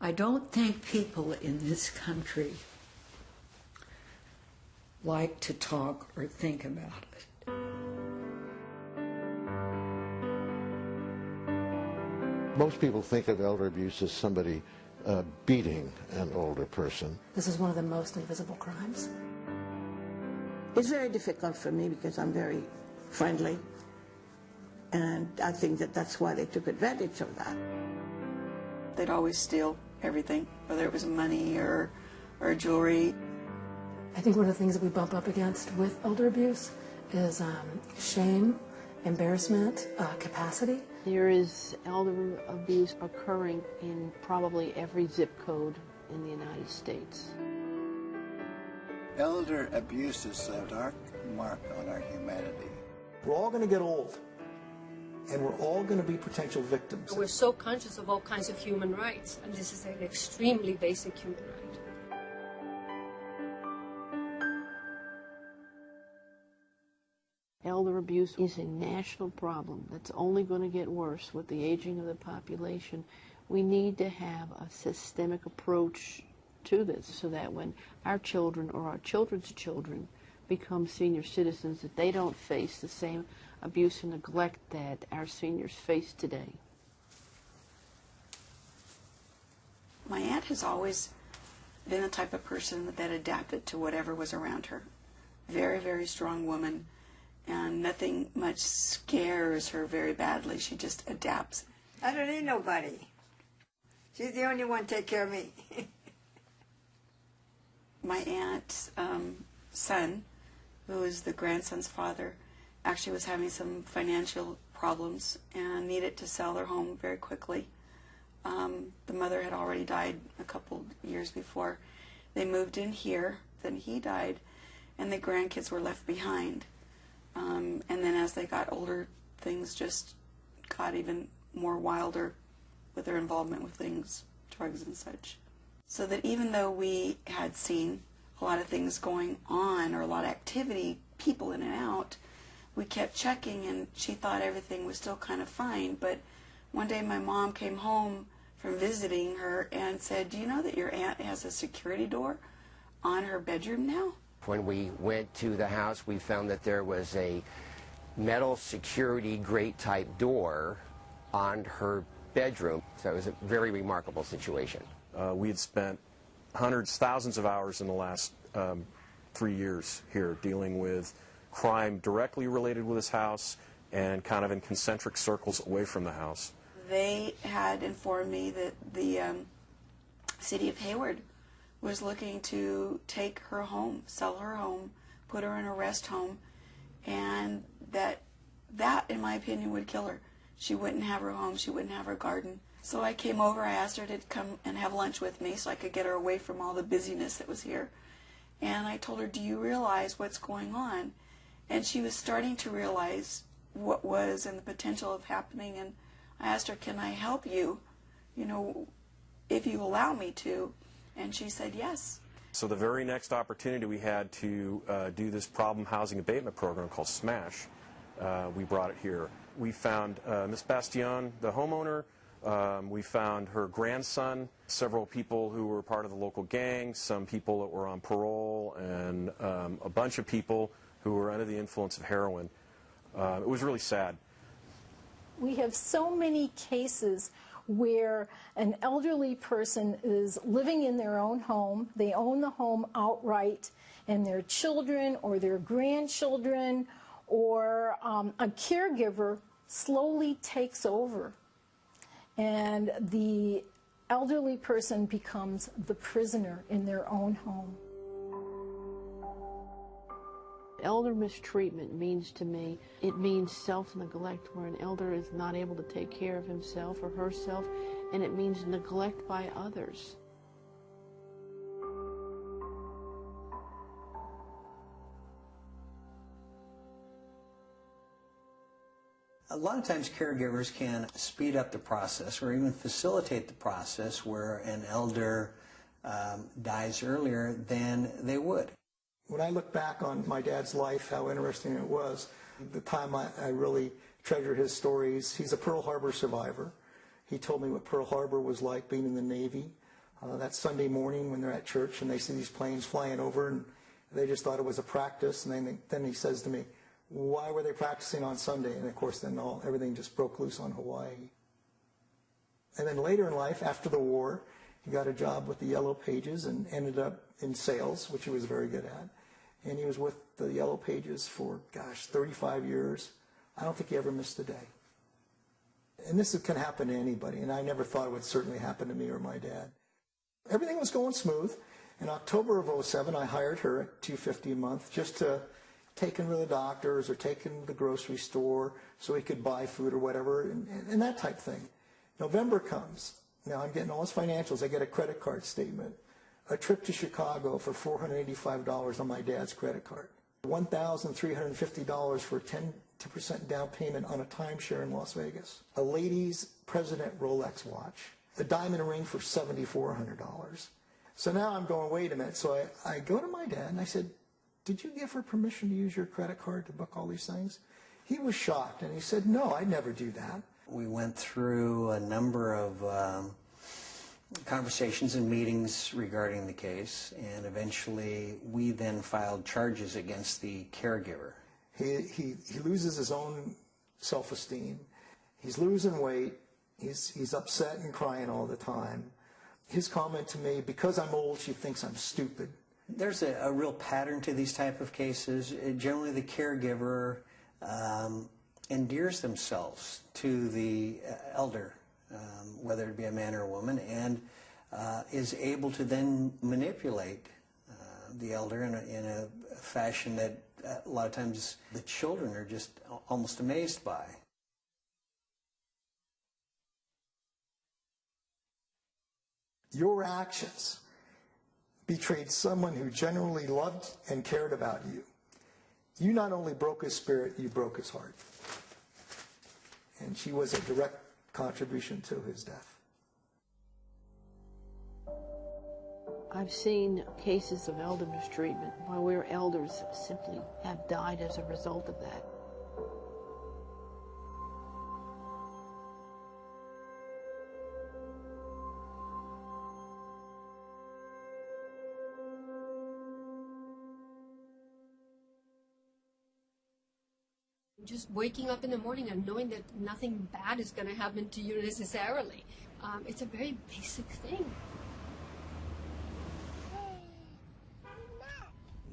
I don't think people in this country like to talk or think about it. Most people think of elder abuse as somebody beating an older person. This is one of the most invisible crimes. It's very difficult for me because I'm very friendly, and I think that that's why they took advantage of that. They'd always steal everything, whether it was money or jewelry. I think one of the things that we bump up against with elder abuse is shame, embarrassment, capacity. There is elder abuse occurring in probably every zip code in the United States. Elder abuse is a dark mark on our humanity. We're all going to get old, and we're all going to be potential victims. We're so conscious of all kinds of human rights, and this is an extremely basic human right. Elder abuse is a national problem that's only going to get worse with the aging of the population. We need to have a systemic approach to this so that when our children or our children's children become senior citizens, that they don't face the same abuse and neglect that our seniors face today. My aunt has always been the type of person that adapted to whatever was around her. Very, very strong woman, and nothing much scares her very badly. She just adapts. I don't need nobody. She's the only one to take care of me. My aunt's son, who is the grandson's father, actually was having some financial problems and needed to sell their home very quickly. The mother had already died a couple years before. They moved in here, then he died, and the grandkids were left behind. And then as they got older, things just got even more wilder with their involvement with things, drugs and such. So that even though we had seen a lot of things going on, or a lot of activity, people in and out, we kept checking, and she thought everything was still kind of fine. But one day my mom came home from visiting her and said, "Do you know that your aunt has a security door on her bedroom now?" When we went to the house, we found that there was a metal security grate type door on her bedroom. So it was a very remarkable situation. We had spent hundreds, thousands of hours in the last 3 years here dealing with crime directly related with this house and kind of in concentric circles away from the house. They had informed me that the city of Hayward was looking to take her home, sell her home, put her in a rest home, and that, in my opinion, would kill her. She wouldn't have her home, she wouldn't have her garden. So I came over, I asked her to come and have lunch with me so I could get her away from all the busyness that was here. And I told her, "Do you realize what's going on?" And she was starting to realize what was and the potential of happening. And I asked her, "Can I help you, if you allow me to?" And she said yes. So the very next opportunity we had to do this problem housing abatement program called SMASH, we brought it here. We found Ms. Bastion, the homeowner. We found her grandson, several people who were part of the local gang, some people that were on parole, and a bunch of people who were under the influence of heroin. It was really sad. We have so many cases where an elderly person is living in their own home, they own the home outright, and their children or their grandchildren or a caregiver slowly takes over. And the elderly person becomes the prisoner in their own home. Elder mistreatment means to me, it means self-neglect, where an elder is not able to take care of himself or herself, and it means neglect by others. A lot of times caregivers can speed up the process or even facilitate the process where an elder dies earlier than they would. When I look back on my dad's life, how interesting it was, the time I really treasure his stories. He's a Pearl Harbor survivor. He told me what Pearl Harbor was like being in the Navy. that Sunday morning when they're at church and they see these planes flying over, and they just thought it was a practice. And then he says to me, why were they practicing on Sunday? And of course then everything just broke loose on Hawaii. And then later in life, after the war, he got a job with the Yellow Pages and ended up in sales, which he was very good at. And he was with the Yellow Pages for, 35 years. I don't think he ever missed a day. And this can happen to anybody, and I never thought it would certainly happen to me or my dad. Everything was going smooth. In October of 2007, I hired her at $250 a month just to take him to the doctors or take him to the grocery store so he could buy food or whatever, and that type thing. November comes. Now I'm getting all his financials. I get a credit card statement. A trip to Chicago for $485 on my dad's credit card. $1,350 for 10% down payment on a timeshare in Las Vegas. A ladies' President Rolex watch. A diamond ring for $7,400. So now I'm going, wait a minute. So I go to my dad and I said, did you give her permission to use your credit card to book all these things? He was shocked and he said, no, I'd never do that. We went through a number of conversations and meetings regarding the case, and eventually we then filed charges against the caregiver. He loses his own self-esteem. He's losing weight. He's upset and crying all the time. His comment to me, because I'm old, she thinks I'm stupid. There's a real pattern to these type of cases. Generally, the caregiver endears themselves to the elder, whether it be a man or a woman, and is able to then manipulate the elder in a fashion that a lot of times the children are just almost amazed by. Your actions betrayed someone who genuinely loved and cared about you. You not only broke his spirit, you broke his heart. And she was a direct contribution to his death. I've seen cases of elder mistreatment where elders simply have died as a result of that. Just waking up in the morning and knowing that nothing bad is going to happen to you necessarily. It's a very basic thing.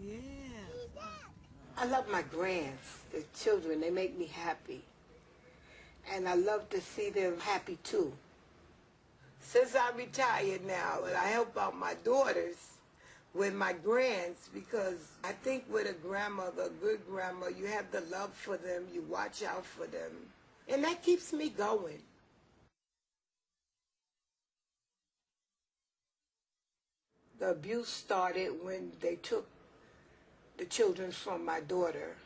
Yeah. I love my grands, the children. They make me happy. And I love to see them happy too. Since I'm retired now, and I help out my daughters with my grands, because I think with a grandmother, a good grandma, you have the love for them, you watch out for them. And that keeps me going. The abuse started when they took the children from my daughter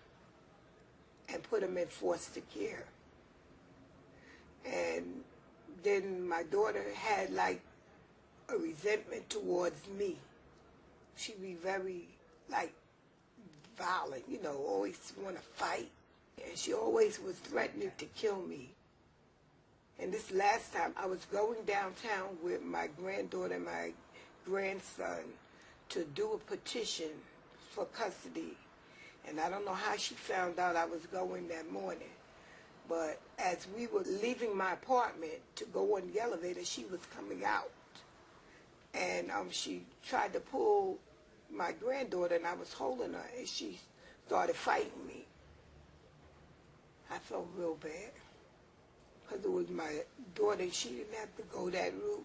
and put them in foster care. And then my daughter had like a resentment towards me. She'd be very like violent, you know, always want to fight. And she always was threatening to kill me. And this last time I was going downtown with my granddaughter and my grandson to do a petition for custody. And I don't know how she found out I was going that morning. But as we were leaving my apartment to go on the elevator, she was coming out. And she tried to pull my granddaughter, and I was holding her, and she started fighting me. I felt real bad, because it was my daughter, and she didn't have to go that route.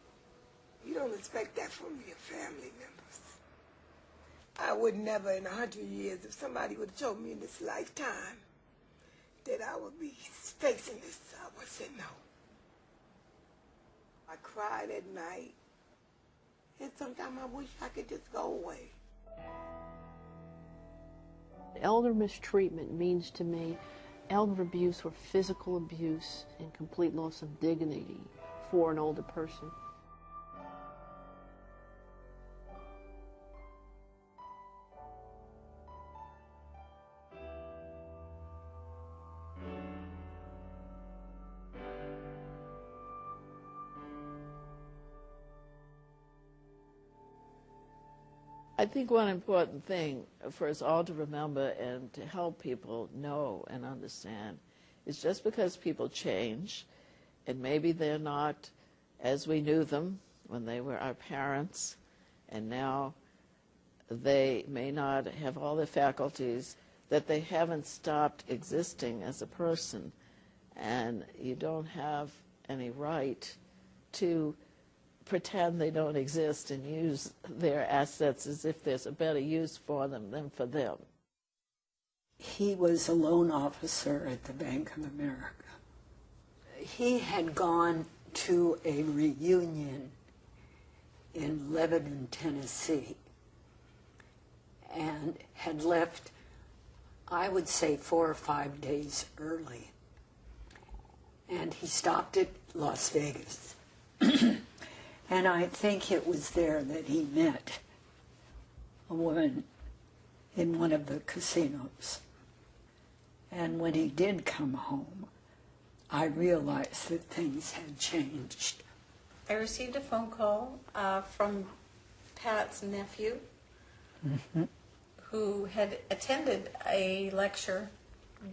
You don't expect that from your family members. I would never in 100 years, if somebody would have told me in this lifetime that I would be facing this, I would say no. I cried at night, and sometimes I wish I could just go away. Elder mistreatment means to me elder abuse or physical abuse and complete loss of dignity for an older person. I think one important thing for us all to remember and to help people know and understand is just because people change, and maybe they're not as we knew them when they were our parents, and now they may not have all their faculties, that they haven't stopped existing as a person, and you don't have any right to pretend they don't exist and use their assets as if there's a better use for them than for them. He was a loan officer at the Bank of America. He had gone to a reunion in Lebanon, Tennessee, and had left, I would say, 4 or 5 days early. And he stopped at Las Vegas. And I think it was there that he met a woman in one of the casinos. And when he did come home, I realized that things had changed. I received a phone call from Pat's nephew, who had attended a lecture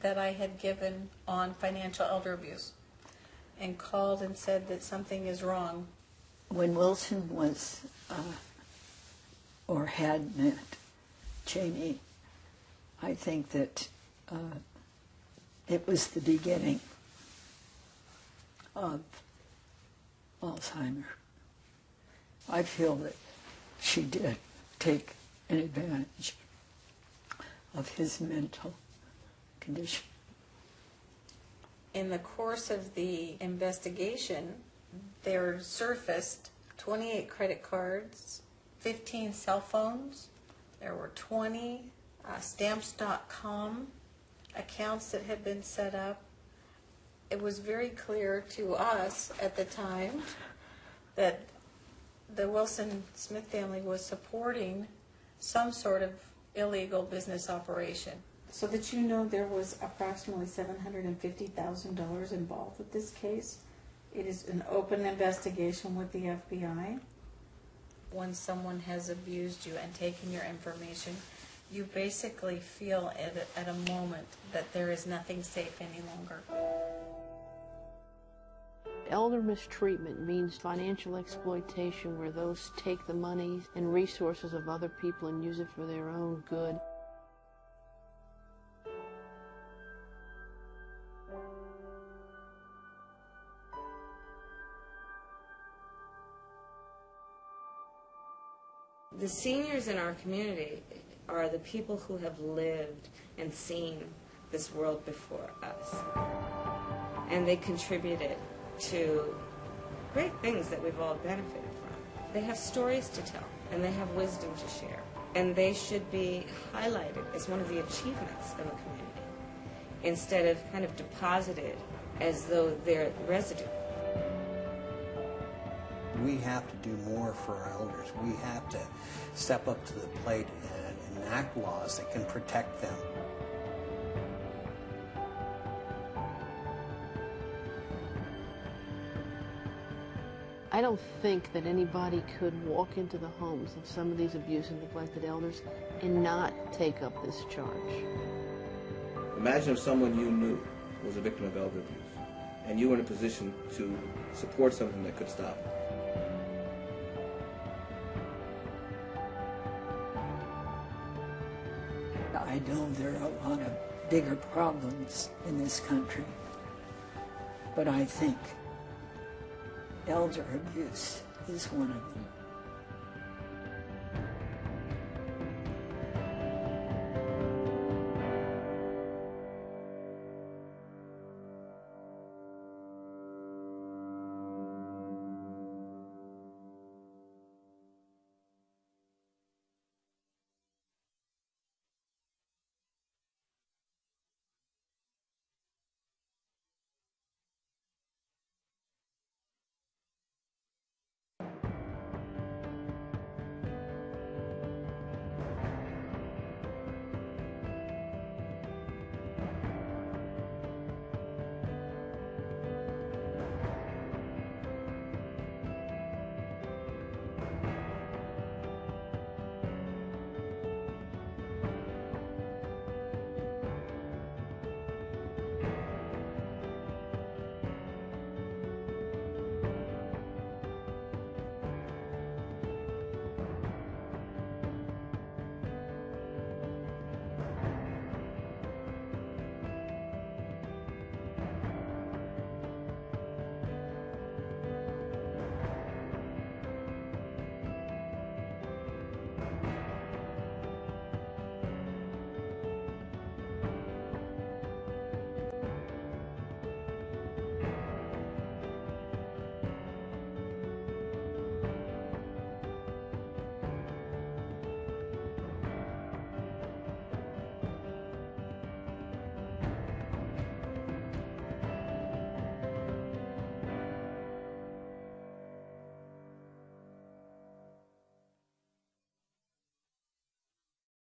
that I had given on financial elder abuse, and called and said that something is wrong. When Wilson was, or had met Jamie, I think that it was the beginning of Alzheimer. I feel that she did take an advantage of his mental condition. In the course of the investigation, there surfaced 28 credit cards, 15 cell phones. There were 20 stamps.com accounts that had been set up. It was very clear to us at the time that the Wilson Smith family was supporting some sort of illegal business operation. So that you know, there was approximately $750,000 involved with this case. It is an open investigation with the FBI. When someone has abused you and taken your information, you basically feel at a moment that there is nothing safe any longer. Elder mistreatment means financial exploitation, where those take the money and resources of other people and use it for their own good. The seniors in our community are the people who have lived and seen this world before us. And they contributed to great things that we've all benefited from. They have stories to tell, and they have wisdom to share. And they should be highlighted as one of the achievements of a community, instead of kind of deposited as though they're residue. We have to do more for our elders. We have to step up to the plate and enact laws that can protect them. I don't think that anybody could walk into the homes of some of these abused and neglected elders and not take up this charge. Imagine if someone you knew was a victim of elder abuse, and you were in a position to support something that could stop it. I know there are a lot of bigger problems in this country, but I think elder abuse is one of them.